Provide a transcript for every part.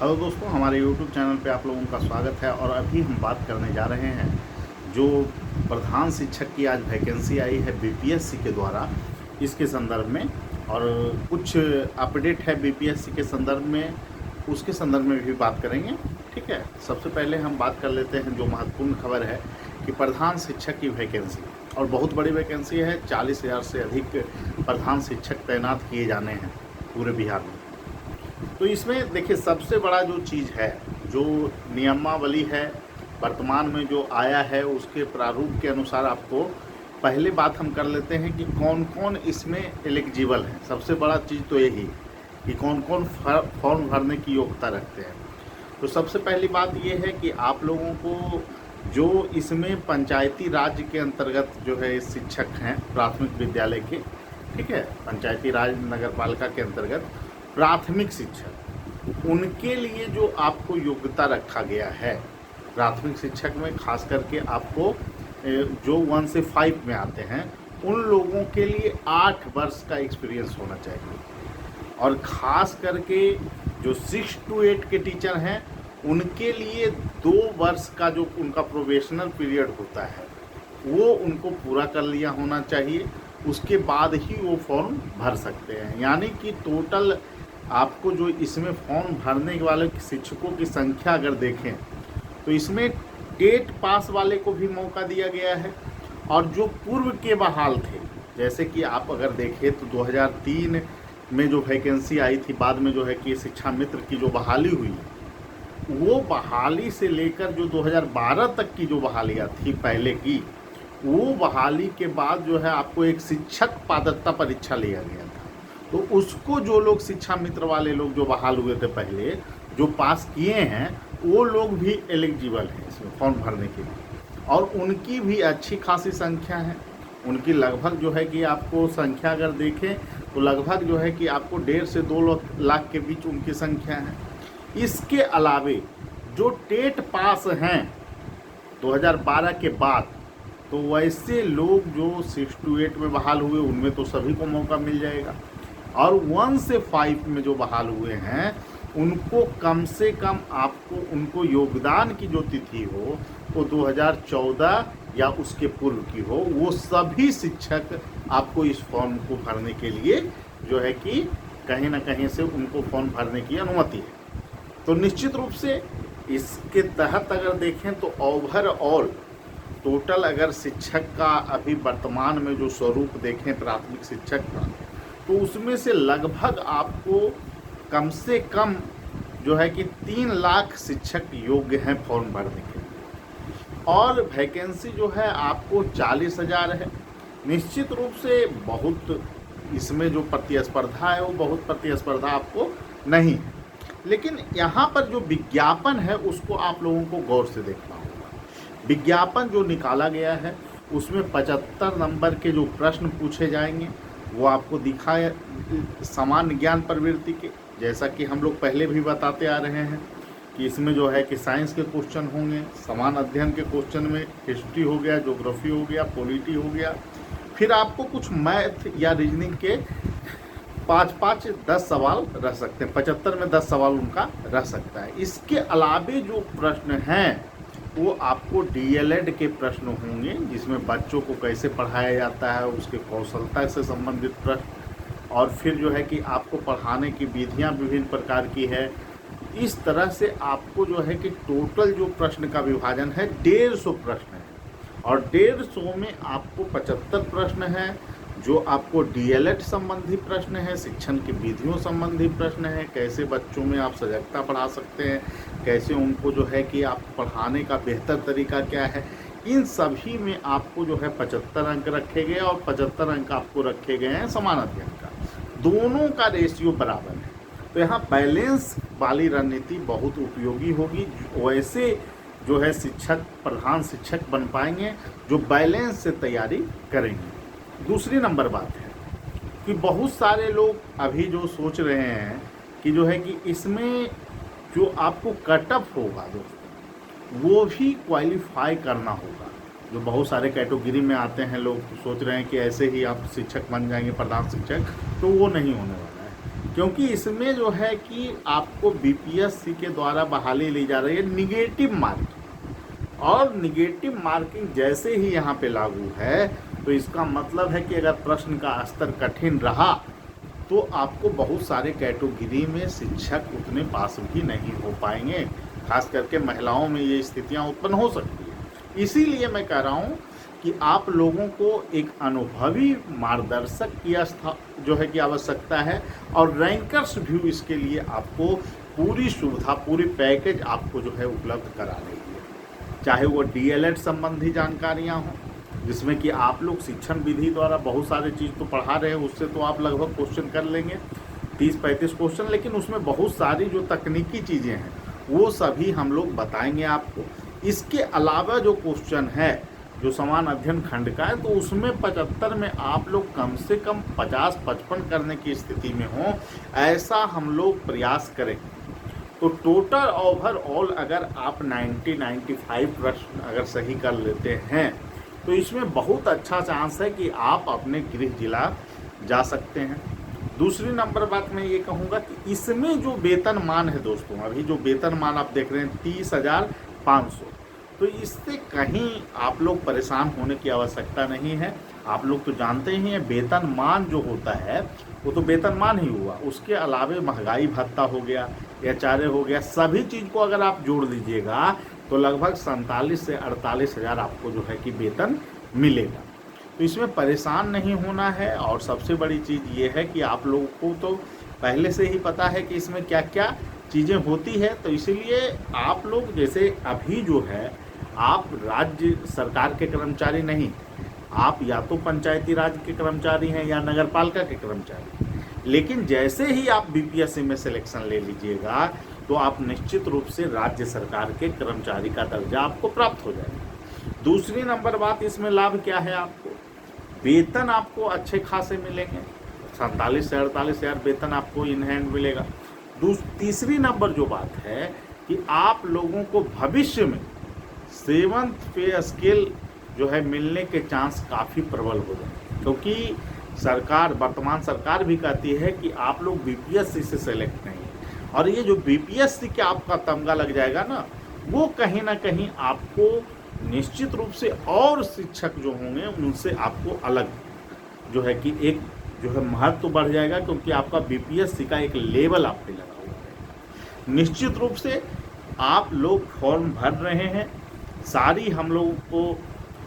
Hello दोस्तों, हमारे YouTube channel पे आप लोगों का स्वागत है। और अभी हम बात करने जा रहे हैं जो प्रधान शिक्षक की आज वैकेंसी आई है बीपीएससी के द्वारा, इसके संदर्भ में। और कुछ अपडेट है बीपीएससी के संदर्भ में, उसके संदर्भ में भी बात करेंगे। ठीक है, सबसे पहले हम बात कर लेते हैं जो महत्वपूर्ण खबर है कि प्रधान शिक्षक की वैकेंसी, और बहुत बड़ी वैकेंसी है। 40,000 से अधिक प्रधान शिक्षक तैनात किए जाने हैं पूरे बिहार में। तो इसमें देखिए, सबसे बड़ा जो चीज़ है, जो नियमावली है वर्तमान में जो आया है, उसके प्रारूप के अनुसार आपको पहले बात हम कर लेते हैं कि कौन कौन इसमें एलिजिबल है। सबसे बड़ा चीज़ तो यही कि कौन कौन फॉर्म भरने की योग्यता रखते हैं। तो सबसे पहली बात ये है कि आप लोगों को जो इसमें पंचायती राज के अंतर्गत जो है शिक्षक हैं प्राथमिक विद्यालय के, ठीक है, पंचायती राज नगर पालिका के अंतर्गत प्राथमिक शिक्षक, उनके लिए जो आपको योग्यता रखा गया है प्राथमिक शिक्षक में, खास करके आपको जो 1 से 5 में आते हैं, उन लोगों के लिए 8 वर्ष का एक्सपीरियंस होना चाहिए। और ख़ास करके जो 6 to 8 के टीचर हैं, उनके लिए 2 वर्ष का जो उनका प्रोबेशनल पीरियड होता है वो उनको पूरा कर लिया होना चाहिए। उसके बाद ही वो फॉर्म भर सकते हैं। यानी कि टोटल आपको जो इसमें फॉर्म भरने वाले शिक्षकों की संख्या अगर देखें तो इसमें टेट पास वाले को भी मौका दिया गया है। और जो पूर्व के बहाल थे, जैसे कि आप अगर देखें तो 2003 में जो वैकेंसी आई थी, बाद में जो है कि शिक्षा मित्र की जो बहाली हुई, वो बहाली से लेकर जो 2012 तक की जो बहालियाँ थी पहले की, वो बहाली के बाद जो है आपको एक शिक्षक पात्रता परीक्षा लिया गया था। तो उसको जो लोग शिक्षा मित्र वाले लोग जो बहाल हुए थे पहले, जो पास किए हैं, वो लोग भी एलिजिबल हैं इसमें फॉर्म भरने के लिए। और उनकी भी अच्छी खासी संख्या है। उनकी लगभग जो है कि आपको संख्या अगर देखें तो लगभग जो है कि आपको 1.5 से 2 लाख के बीच उनकी संख्या है। इसके अलावे जो टेट पास हैं 2012 के बाद, तो वैसे लोग जो 6 to 8 में बहाल हुए, उनमें तो सभी को मौका मिल जाएगा। और 1 से 5 में जो बहाल हुए हैं, उनको कम से कम आपको उनको योगदान की जो तिथि हो वो 2014 या उसके पूर्व की हो, वो सभी शिक्षक आपको इस फॉर्म को भरने के लिए जो है कि कहीं ना कहीं से उनको फॉर्म भरने की अनुमति है। तो निश्चित रूप से इसके तहत अगर देखें तो ओवरऑल टोटल अगर शिक्षक का अभी वर्तमान में जो स्वरूप देखें प्राथमिक शिक्षक का, तो उसमें से लगभग आपको कम से कम जो है कि 3 लाख शिक्षक योग्य हैं फॉर्म भरने के लिए। और वैकेंसी जो है आपको 40,000 है। निश्चित रूप से बहुत इसमें जो प्रतिस्पर्धा है वो बहुत प्रतिस्पर्धा आपको नहीं है, लेकिन यहाँ पर जो विज्ञापन है उसको आप लोगों को गौर से देखना होगा। विज्ञापन जो निकाला गया है उसमें 75 नंबर के जो प्रश्न पूछे जाएंगे वो आपको दिखाए सामान्य ज्ञान प्रवृत्ति के, जैसा कि हम लोग पहले भी बताते आ रहे हैं कि इसमें जो है कि साइंस के क्वेश्चन होंगे, समान अध्ययन के क्वेश्चन में हिस्ट्री हो गया, ज्योग्राफी हो गया, पॉलिटी हो गया। फिर आपको कुछ मैथ या रीजनिंग के 5-5, 10 सवाल रह सकते हैं। 75 में 10 सवाल उनका रह सकता है। इसके अलावे जो प्रश्न हैं वो आपको डीएलएड के प्रश्न होंगे, जिसमें बच्चों को कैसे पढ़ाया जाता है उसके कौशलता से संबंधित प्रश्न, और फिर जो है कि आपको पढ़ाने की विधियां विभिन्न प्रकार की है। इस तरह से आपको जो है कि टोटल जो प्रश्न का विभाजन है 150 प्रश्न है। और 150 में आपको 75 प्रश्न हैं जो आपको डीएलएड संबंधी प्रश्न है, शिक्षण की विधियों संबंधी प्रश्न है, कैसे बच्चों में आप सजगता पढ़ा सकते हैं, कैसे उनको जो है कि आप पढ़ाने का बेहतर तरीका क्या है। इन सभी में आपको जो है 75 अंक रखे गए, और 75 अंक आपको रखे गए हैं समान अध्ययन का। दोनों का रेशियो बराबर है। तो यहाँ बैलेंस वाली रणनीति बहुत उपयोगी होगी। वैसे जो है शिक्षक प्रधान शिक्षक बन पाएंगे जो बैलेंस से तैयारी करेंगे। दूसरी नंबर बात है कि बहुत सारे लोग अभी जो सोच रहे हैं कि जो है कि इसमें जो आपको कट ऑफ होगा दोस्तों, वो भी क्वालिफाई करना होगा। जो बहुत सारे कैटेगरी में आते हैं लोग सोच रहे हैं कि ऐसे ही आप शिक्षक बन जाएंगे प्रधान शिक्षक, तो वो नहीं होने वाला है। क्योंकि इसमें जो है कि आपको बीपीएससी के द्वारा बहाली ली जा रही है निगेटिव मार्किंग, और निगेटिव मार्किंग जैसे ही यहाँ पे लागू है तो इसका मतलब है कि अगर प्रश्न का स्तर कठिन रहा तो आपको बहुत सारे कैटेगरी में शिक्षक उतने पास भी नहीं हो पाएंगे, खास करके महिलाओं में ये स्थितियाँ उत्पन्न हो सकती है। इसीलिए मैं कह रहा हूँ कि आप लोगों को एक अनुभवी मार्गदर्शक की जो है कि आवश्यकता है, और रैंकर्स व्यू इसके लिए आपको पूरी सुविधा, पूरी पैकेज आपको जो है उपलब्ध करा रही है। चाहे वो डीएलएड संबंधी जानकारियाँ हों, जिसमें कि आप लोग शिक्षण विधि द्वारा बहुत सारे चीज़ तो पढ़ा रहे हैं, उससे तो आप लगभग क्वेश्चन कर लेंगे 30-35 क्वेश्चन, लेकिन उसमें बहुत सारी जो तकनीकी चीज़ें हैं वो सभी हम लोग बताएंगे आपको। इसके अलावा जो क्वेश्चन है जो समान अध्ययन खंड का है, तो उसमें 75 में आप लोग कम से कम 50-55 करने की स्थिति में हो, ऐसा हम लोग प्रयास करें। तो टोटल ओवरऑल अगर आप 90-95 प्रश्न अगर सही कर लेते हैं तो इसमें बहुत अच्छा चांस है कि आप अपने गृह जिला जा सकते हैं। दूसरी नंबर बात मैं ये कहूँगा कि इसमें जो वेतनमान है दोस्तों, अभी जो वेतनमान आप देख रहे हैं 30,500, तो इससे कहीं आप लोग परेशान होने की आवश्यकता नहीं है। आप लोग तो जानते ही हैं वेतनमान जो होता है वो तो वेतनमान ही हुआ, उसके अलावे महंगाई भत्ता हो गया, एचआरए हो गया, सभी चीज़ को अगर आप जोड़ लीजिएगा तो लगभग 47 से 48 हज़ार आपको जो है कि वेतन मिलेगा। तो इसमें परेशान नहीं होना है। और सबसे बड़ी चीज़ ये है कि आप लोगों को तो पहले से ही पता है कि इसमें क्या क्या चीज़ें होती है, तो इसीलिए आप लोग जैसे अभी जो है आप राज्य सरकार के कर्मचारी नहीं, आप या तो पंचायती राज के कर्मचारी हैं या नगर पालिका के कर्मचारी, लेकिन जैसे ही आप बीपीएससी में सिलेक्शन ले लीजिएगा तो आप निश्चित रूप से राज्य सरकार के कर्मचारी का दर्जा आपको प्राप्त हो जाएगा। दूसरी नंबर बात, इसमें लाभ क्या है, आपको वेतन आपको अच्छे खासे मिलेंगे, 47 से 48 हज़ार वेतन आपको इन हैंड मिलेगा। तीसरी नंबर जो बात है कि आप लोगों को भविष्य में 7th पे स्केल जो है मिलने के चांस काफ़ी प्रबल हो जाए, क्योंकि सरकार, वर्तमान सरकार भी कहती है कि आप लोग बीपीएससी से सेलेक्ट नहीं, और ये जो बीपीएससी के आपका तमगा लग जाएगा ना, वो कहीं ना कहीं आपको निश्चित रूप से और शिक्षक जो होंगे उनसे आपको अलग जो है कि एक जो है महत्व बढ़ जाएगा, क्योंकि आपका बीपीएससी का एक लेवल आप पे लगा हुआ है। निश्चित रूप से आप लोग फॉर्म भर रहे हैं, सारी हम लोगों को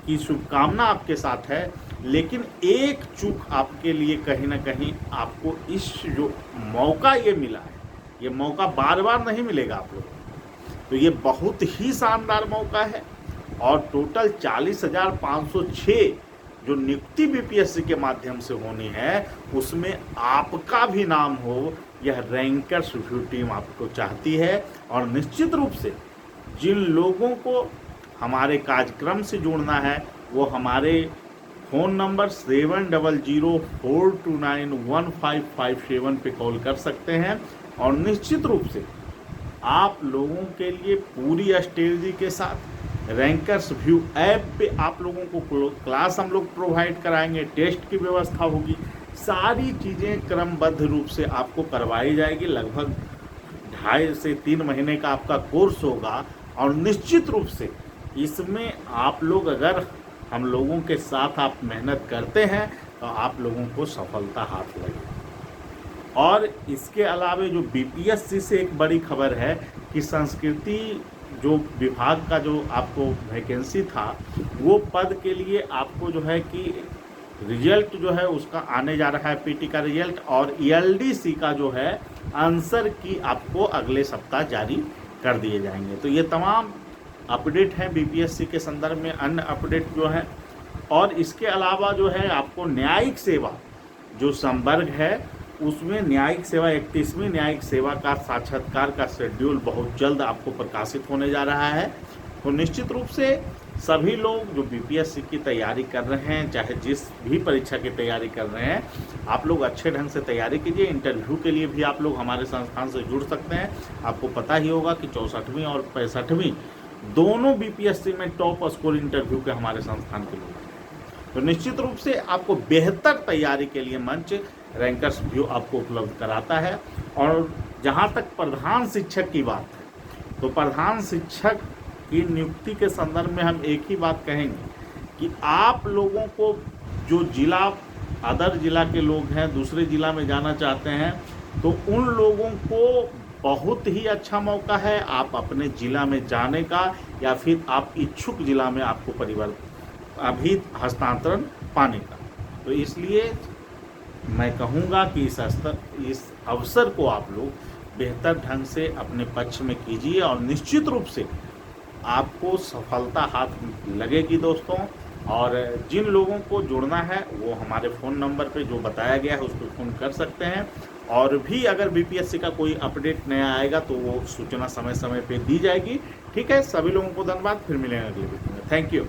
की शुभकामना आपके साथ है, लेकिन एक चूक आपके लिए कहीं ना कहीं आपको इस जो मौका ये मिला है, ये मौका बार बार नहीं मिलेगा आप लोगों को, तो ये बहुत ही शानदार मौका है। और टोटल 40,506 जो नियुक्ति बीपीएससी के माध्यम से होनी है, उसमें आपका भी नाम हो, यह रैंकर्स व्यू टीम आपको चाहती है। और निश्चित रूप से जिन लोगों को हमारे कार्यक्रम से जुड़ना है वो हमारे फ़ोन नंबर 7004291557 पे कॉल कर सकते हैं, और निश्चित रूप से आप लोगों के लिए पूरी स्ट्रेटजी के साथ रैंकर्स व्यू ऐप पे आप लोगों को क्लास हम लोग प्रोवाइड कराएंगे, टेस्ट की व्यवस्था होगी, सारी चीज़ें क्रमबद्ध रूप से आपको करवाई जाएगी। लगभग 2.5 से 3 महीने का आपका कोर्स होगा, और निश्चित रूप से इसमें आप लोग अगर हम लोगों के साथ आप मेहनत करते हैं तो आप लोगों को सफलता हाथ लगेगी। और इसके अलावा जो बीपीएससी से एक बड़ी खबर है कि संस्कृति जो विभाग का जो आपको वैकेंसी था, वो पद के लिए आपको जो है कि रिजल्ट जो है उसका आने जा रहा है, पीटी का रिजल्ट, और ईएलडीसी का जो है आंसर की आपको अगले सप्ताह जारी कर दिए जाएंगे। तो ये तमाम अपडेट हैं बीपीएससी के संदर्भ में, अन्य अपडेट जो है। और इसके अलावा जो है आपको न्यायिक सेवा जो संवर्ग है उसमें न्यायिक सेवा 31वीं न्यायिक सेवा का साक्षात्कार का शेड्यूल बहुत जल्द आपको प्रकाशित होने जा रहा है। तो निश्चित रूप से सभी लोग जो बीपीएससी की तैयारी कर रहे हैं, चाहे जिस भी परीक्षा की तैयारी कर रहे हैं, आप लोग अच्छे ढंग से तैयारी कीजिए। इंटरव्यू के लिए भी आप लोग हमारे संस्थान से जुड़ सकते हैं। आपको पता ही होगा कि 64वीं और 65वीं दोनों बीपीएससी में टॉप स्कोर इंटरव्यू के हमारे संस्थान के लोग हैं। तो निश्चित रूप से आपको बेहतर तैयारी के लिए मंच रैंकर्स व्यू आपको उपलब्ध कराता है। और जहाँ तक प्रधान शिक्षक की बात है, तो प्रधान शिक्षक की नियुक्ति के संदर्भ में हम एक ही बात कहेंगे कि आप लोगों को जो जिला अदर जिला के लोग हैं, दूसरे जिला में जाना चाहते हैं, तो उन लोगों को बहुत ही अच्छा मौका है आप अपने ज़िला में जाने का, या फिर आप इच्छुक ज़िला में आपको अभी हस्तांतरण पाने का। तो इसलिए मैं कहूँगा कि इस अवसर को आप लोग बेहतर ढंग से अपने पक्ष में कीजिए और निश्चित रूप से आपको सफलता हाथ लगेगी दोस्तों। और जिन लोगों को जुड़ना है वो हमारे फ़ोन नंबर पे जो बताया गया है उस पर फ़ोन कर सकते हैं। और भी अगर बीपीएससी का कोई अपडेट नया आएगा तो वो सूचना समय समय पे दी जाएगी। ठीक है, सभी लोगों को धन्यवाद, फिर मिलेंगे अगले वीडियो में। Thank you.